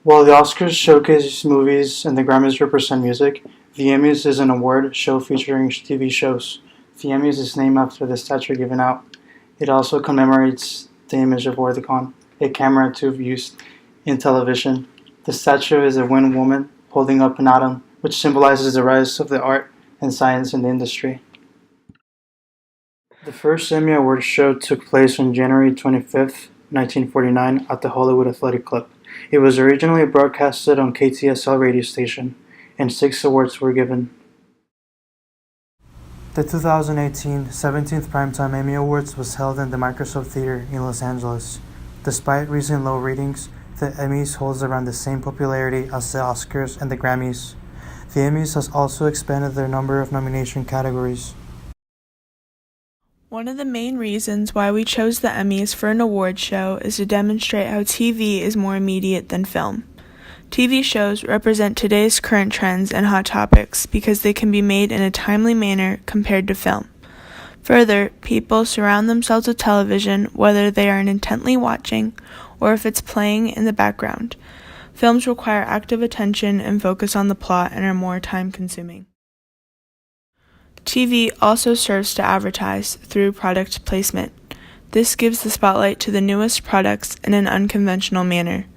While the Oscars showcase movies and the Grammys represent music, the Emmys is an award show featuring TV shows. The Emmys is named after the statue given out. It also commemorates the image of Orthicon, a camera tube used in television. The statue is a wind woman holding up an atom, which symbolizes the rise of the art and science in the industry. The first Emmy Awards show took place on January 25, 1949 at the Hollywood Athletic Club. It was originally broadcasted on KTSL radio station, and 6 awards were given. The 2018 17th Primetime Emmy Awards was held in the Microsoft Theater in Los Angeles. Despite recent low ratings, the Emmys holds around the same popularity as the Oscars and the Grammys. The Emmys has also expanded their number of nomination categories. One of the main reasons why we chose the Emmys for an award show is to demonstrate how TV is more immediate than film. TV shows represent today's current trends and hot topics because they can be made in a timely manner compared to film. Further, people surround themselves with television whether they are intently watching or if it's playing in the background. Films require active attention and focus on the plot and are more time-consuming. TV also serves to advertise through product placement. This gives the spotlight to the newest products in an unconventional manner.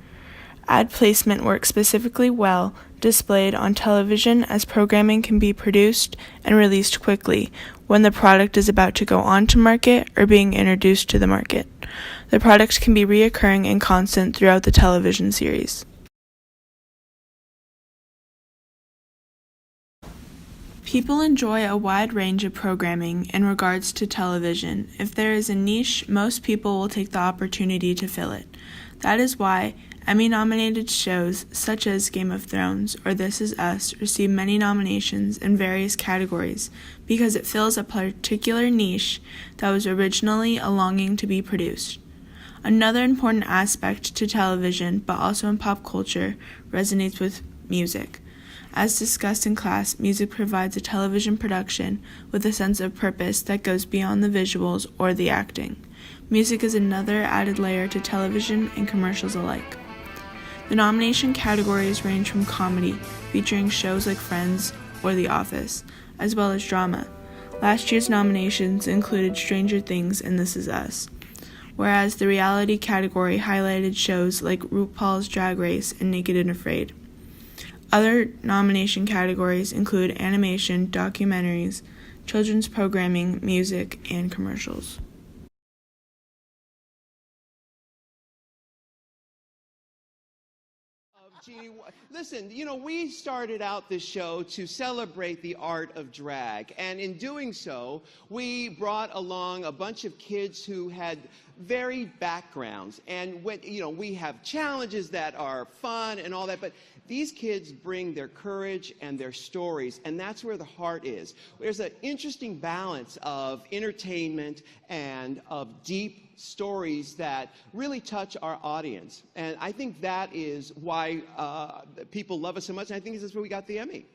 Ad placement works specifically well displayed on television as programming can be produced and released quickly when the product is about to go on to market or being introduced to the market. The product can be reoccurring and constant throughout the television series. People enjoy a wide range of programming in regards to television. If there is a niche, most people will take the opportunity to fill it. That is why Emmy-nominated shows such as Game of Thrones or This Is Us receive many nominations in various categories because it fills a particular niche that was originally a longing to be produced. Another important aspect to television, but also in pop culture, resonates with music. As discussed in class, music provides a television production with a sense of purpose that goes beyond the visuals or the acting. Music is another added layer to television and commercials alike. The nomination categories range from comedy, featuring shows like Friends or The Office, as well as drama. Last year's nominations included Stranger Things and This Is Us, whereas the reality category highlighted shows like RuPaul's Drag Race and Naked and Afraid. Other nomination categories include animation, documentaries, children's programming, music, and commercials. Jeannie, listen, we started out this show to celebrate the art of drag, and in doing so, we brought along a bunch of kids who had varied backgrounds, and we have challenges that are fun and all that, but these kids bring their courage and their stories, and that's where the heart is. There's an interesting balance of entertainment and of deep stories that really touch our audience. And I think that is why people love us so much, and I think that's where we got the Emmy.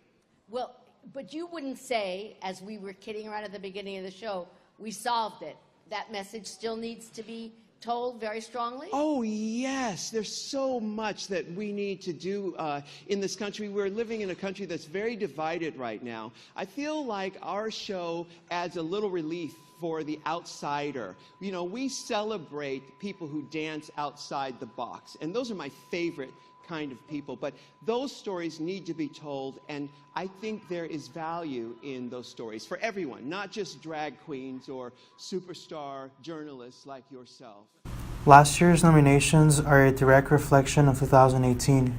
Well, but you wouldn't say, as we were kidding around at the beginning of the show, we solved it. That message still needs to be told very strongly? Oh, yes. There's so much that we need to do in this country. We're living in a country that's very divided right now. I feel like our show adds a little relief for the outsider. We celebrate people who dance outside the box, and those are my favorite kind of people. But those stories need to be told, and I think there is value in those stories for everyone, not just drag queens or superstar journalists like yourself. Last year's nominations are a direct reflection of 2018,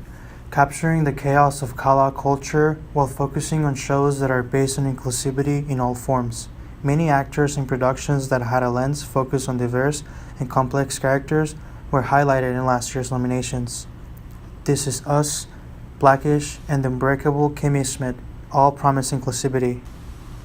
capturing the chaos of Kala culture while focusing on shows that are based on inclusivity in all forms. Many actors and productions that had a lens focused on diverse and complex characters were highlighted in last year's nominations. This Is Us, Blackish, and The Unbreakable Kimmy Schmidt all promise inclusivity.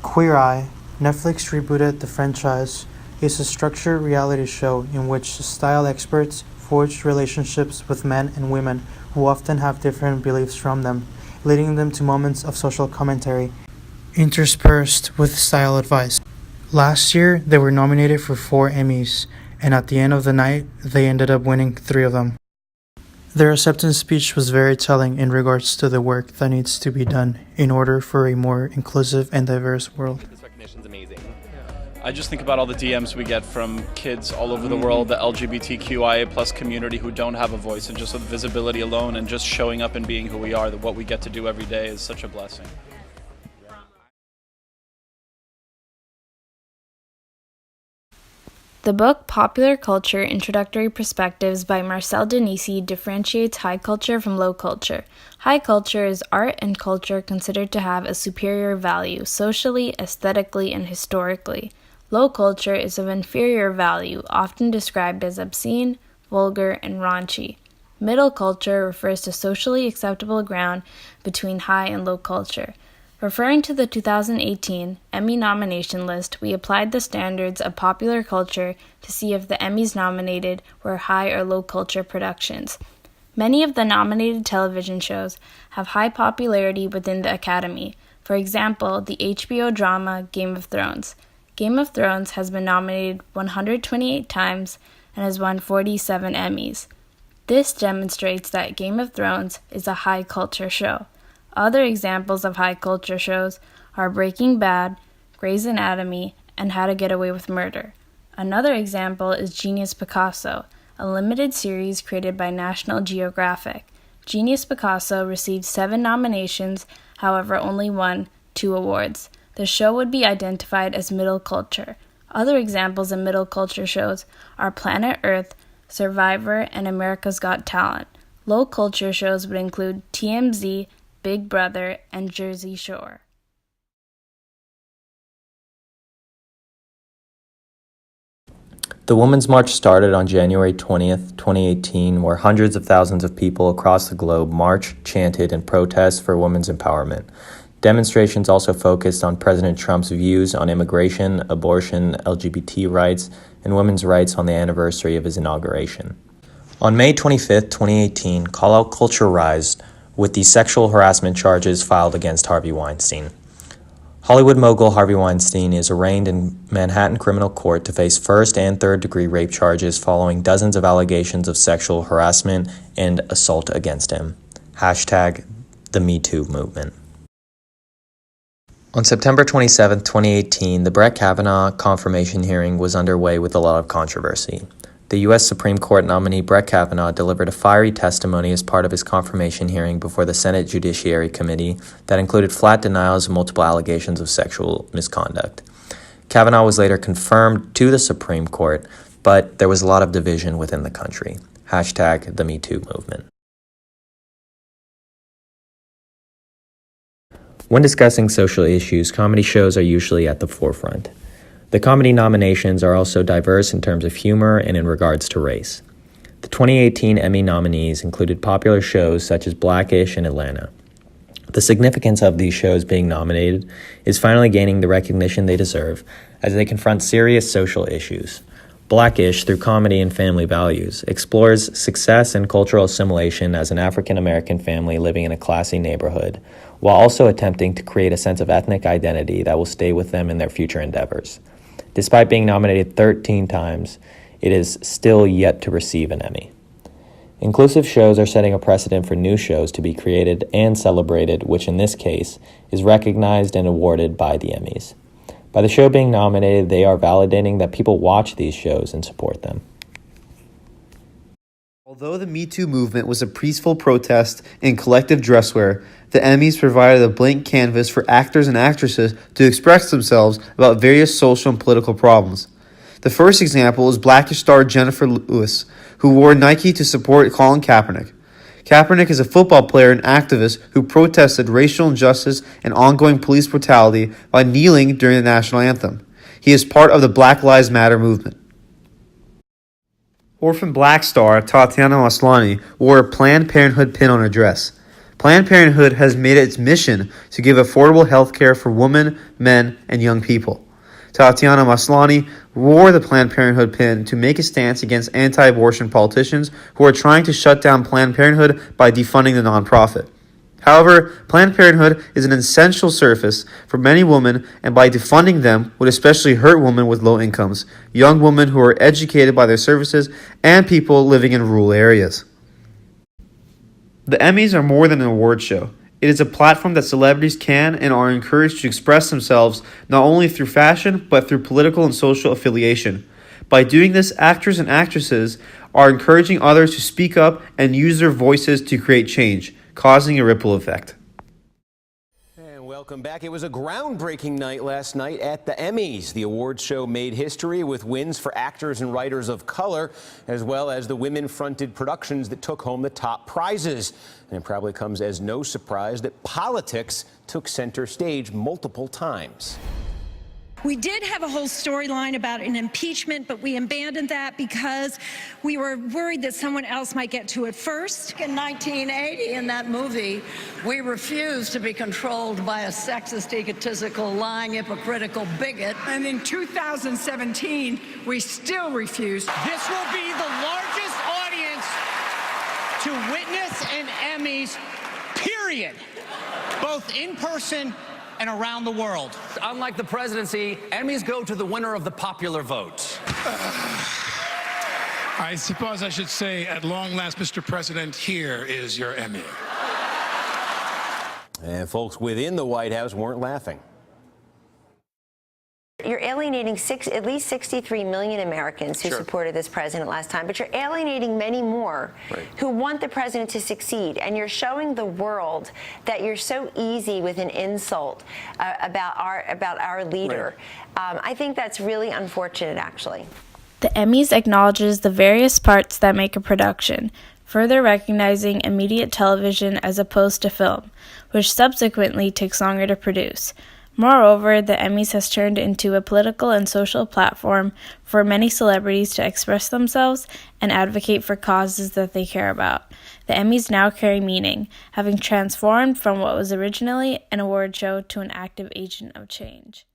Queer Eye, Netflix rebooted the franchise, is a structured reality show in which style experts forge relationships with men and women who often have different beliefs from them, leading them to moments of social commentary, interspersed with style advice. Last year, they were nominated for 4 Emmys, and at the end of the night, they ended up winning 3 of them. Their acceptance speech was very telling in regards to the work that needs to be done in order for a more inclusive and diverse world. This recognition's amazing. I just think about all the DMs we get from kids all over the world, the LGBTQIA plus community who don't have a voice, and just with visibility alone and just showing up and being who we are, that what we get to do every day is such a blessing. The book Popular Culture Introductory Perspectives by Marcel Denisi differentiates high culture from low culture. High culture is art and culture considered to have a superior value socially, aesthetically, and historically. Low culture is of inferior value, often described as obscene, vulgar, and raunchy. Middle culture refers to socially acceptable ground between high and low culture. Referring to the 2018 Emmy nomination list, we applied the standards of popular culture to see if the Emmys nominated were high or low culture productions. Many of the nominated television shows have high popularity within the Academy. For example, the HBO drama Game of Thrones. Game of Thrones has been nominated 128 times and has won 47 Emmys. This demonstrates that Game of Thrones is a high culture show. Other examples of high culture shows are Breaking Bad, Grey's Anatomy, and How to Get Away with Murder. Another example is Genius Picasso, a limited series created by National Geographic. Genius Picasso received 7 nominations, however only won 2 awards. The show would be identified as middle culture. Other examples of middle culture shows are Planet Earth, Survivor, and America's Got Talent. Low culture shows would include TMZ, Big Brother, and Jersey Shore. The Women's March started on January 20th, 2018, where hundreds of thousands of people across the globe marched, chanted, and protested for women's empowerment. Demonstrations also focused on President Trump's views on immigration, abortion, LGBT rights, and women's rights on the anniversary of his inauguration. On May 25th, 2018, call-out culture rised with the sexual harassment charges filed against Harvey Weinstein. Hollywood mogul Harvey Weinstein is arraigned in Manhattan criminal court to face first- and third-degree rape charges following dozens of allegations of sexual harassment and assault against him. Hashtag the Me Too movement. On September 27, 2018, the Brett Kavanaugh confirmation hearing was underway with a lot of controversy. The U.S. Supreme Court nominee Brett Kavanaugh delivered a fiery testimony as part of his confirmation hearing before the Senate Judiciary Committee that included flat denials of multiple allegations of sexual misconduct. Kavanaugh was later confirmed to the Supreme Court, but there was a lot of division within the country. Hashtag the Me Too movement. When discussing social issues, comedy shows are usually at the forefront. The comedy nominations are also diverse in terms of humor and in regards to race. The 2018 Emmy nominees included popular shows such as Blackish and Atlanta. The significance of these shows being nominated is finally gaining the recognition they deserve as they confront serious social issues. Blackish, through comedy and family values, explores success and cultural assimilation as an African-American family living in a classy neighborhood, while also attempting to create a sense of ethnic identity that will stay with them in their future endeavors. Despite being nominated 13 times, it is still yet to receive an Emmy. Inclusive shows are setting a precedent for new shows to be created and celebrated, which in this case is recognized and awarded by the Emmys. By the show being nominated, they are validating that people watch these shows and support them. Although the Me Too movement was a peaceful protest in collective dresswear, the Emmys provided a blank canvas for actors and actresses to express themselves about various social and political problems. The first example is Blackish star Jennifer Lewis, who wore Nike to support Colin Kaepernick. Kaepernick is a football player and activist who protested racial injustice and ongoing police brutality by kneeling during the national anthem. He is part of the Black Lives Matter movement. Orphan Black star Tatiana Maslany wore a Planned Parenthood pin on her dress. Planned Parenthood has made it its mission to give affordable health care for women, men, and young people. Tatiana Maslany wore the Planned Parenthood pin to make a stance against anti-abortion politicians who are trying to shut down Planned Parenthood by defunding the nonprofit. However, Planned Parenthood is an essential service for many women, and by defunding them would especially hurt women with low incomes, young women who are educated by their services, and people living in rural areas. The Emmys are more than an award show. It is a platform that celebrities can and are encouraged to express themselves not only through fashion, but through political and social affiliation. By doing this, actors and actresses are encouraging others to speak up and use their voices to create change, causing a ripple effect. Welcome back. It was a groundbreaking night last night at the Emmys. The awards show made history with wins for actors and writers of color, as well as the women-fronted productions that took home the top prizes. And it probably comes as no surprise that politics took center stage multiple times. We did have a whole storyline about an impeachment, but we abandoned that because we were worried that someone else might get to it first. In 1980, in that movie, we refused to be controlled by a sexist, egotistical, lying, hypocritical bigot. And in 2017, we still refuse. This will be the largest audience to witness an Emmys, period, both in person and around the world. Unlike the presidency, Emmys go to the winner of the popular vote. I suppose I should say, at long last, Mr. President, here is your Emmy. And folks within the White House weren't laughing. You're alienating at least 63 million Americans who supported this president last time, but you're alienating many more who want the president to succeed. And you're showing the world that you're so easy with an insult about our leader. I think that's really unfortunate, actually. The Emmys acknowledges the various parts that make a production, further recognizing immediate television as opposed to film, which subsequently takes longer to produce. Moreover, the Emmys has turned into a political and social platform for many celebrities to express themselves and advocate for causes that they care about. The Emmys now carry meaning, having transformed from what was originally an award show to an active agent of change.